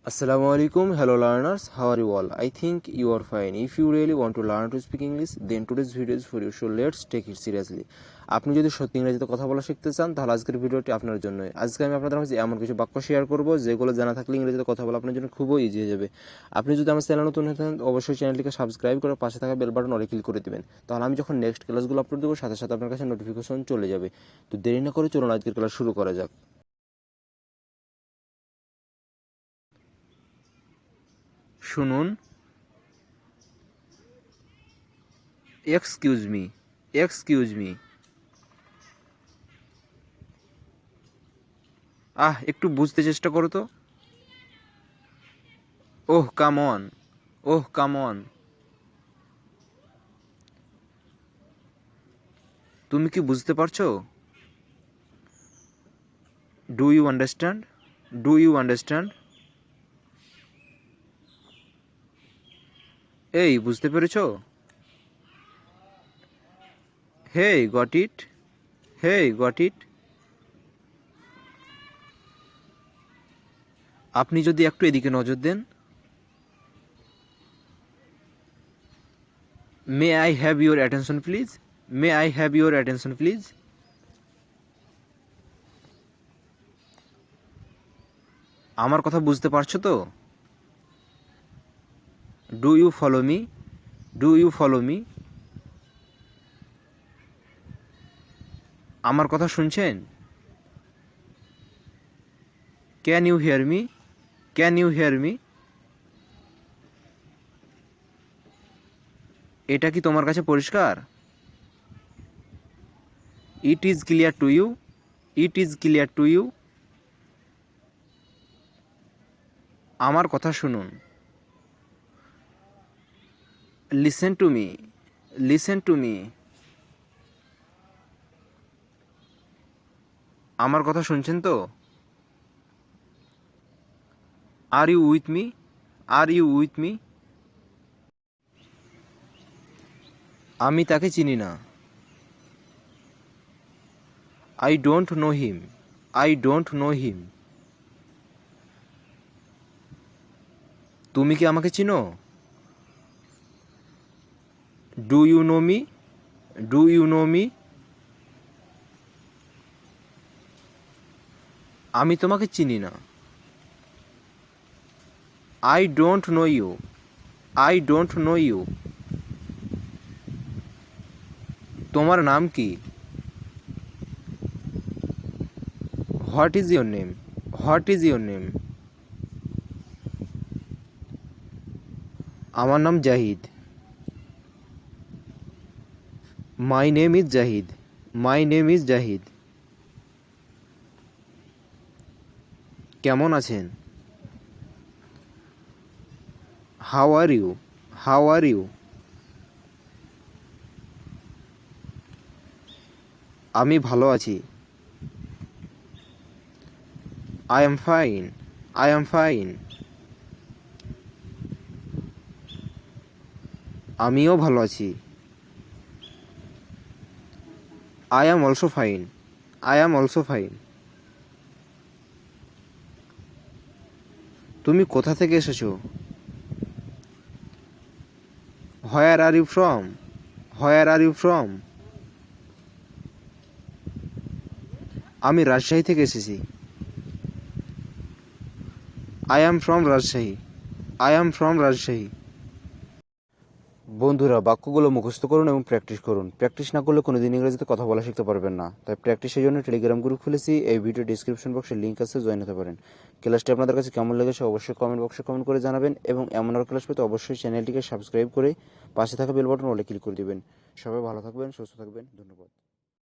Assalamu alaikum, hello learners, how are you all? I think you are fine. If you really want to learn to speak English, then today's video is for you, so let's take it seriously. আপনি যদি সত্যি ইংরেজিতে কথা বলা শিখতে চান তাহলে আজকের ভিডিওটি আপনার জন্য। আজকে আমি আপনাদের মাঝে এমন কিছু বাক্য শেয়ার করব যেগুলো জানা থাকলে ইংরেজিতে কথা বলা আপনার জন্য খুবই ইজি হয়ে যাবে। আপনি যদি আমার চ্যানেল নতুন হয়ে থাকেন অবশ্যই চ্যানেলটিকে সাবস্ক্রাইব করে পাশে থাকা বেল বাটন অলে ক্লিক করে দিবেন, তাহলে আমি যখন নেক্সট ক্লাসগুলো আপলোড দেবো সাথে সাথে আপনার কাছে নোটিফিকেশন চলে যাবে। তো দেরি না করে চলুন আজকের ক্লাস শুরু করা যাক। শুনুন, এক্সকিউজ মি, এক্সকিউজ মি। একটু বুঝতে চেষ্টা করো তো। Oh come on, oh come on. তুমি কি বুঝতে পারছো? Do you understand, do you understand. এই বুঝতে পেরেছো? Hey got it, hey got it. আপনি যদি একটু এদিকে নজর দেন। May I have your attention please, may I have your attention please. আমার কথা বুঝতে পারছো তো? Do you follow me, do you follow me. আমার কথা শুনছেন? Can you hear me, can you hear me. এটা কি তোমার কাছে পরিষ্কার? It is clear to you, it is clear to you. আমার কথা শুনুন। Listen to me, listen to me. আমার কথা শুনছেন তো? Are you with me, are you with me. আমি তাকে চিনি না। I don't know him, I don't know him. তুমি কি আমাকে চিনো? Do you know me, do you know me. আমি তোমাকে চিনি না। I don't know you, I don't know you. তোমার নাম কি? What is your name, what is your name. আমার নাম Zahid. My name is Zahid, my name is Zahid. কেমন আছেন? How are you, how are you. আমি ভালো আছি। I am fine, I am fine. আমিও ভালো আছি। I am also fine, I am also fine. তুমি কোথা থেকে এসেছো? Where are you from, where are you from. আমি রাজশাহী থেকে এসেছি। I am from Rajshahi, I am from Rajshahi. বন্ধুরা, বাক্যগুলো মুখস্থ করুন এবং প্র্যাকটিস করুন। প্র্যাকটিস না করলে কোনোদিন ইংরেজিতে কথা বলা শিখতে পারবেন না। তাই প্র্যাকটিসের জন্য টেলিগ্রাম গ্রুপ খুলেছি, এই ভিডিও ডিসক্রিপশন বক্সে লিঙ্ক আছে, জয়েন হতে পারেন। ক্লাসটি আপনাদের কাছে কেমন লেগেছে অবশ্যই কমেন্ট বক্সে কমেন্ট করে জানাবেন এবং এমন আরও ক্লাস পেতে অবশ্যই চ্যানেলটিকে সাবস্ক্রাইব করে পাশে থাকা বেল বাটন অলে ক্লিক করে দেবেন। সবাই ভালো থাকবেন, সুস্থ থাকবেন, ধন্যবাদ।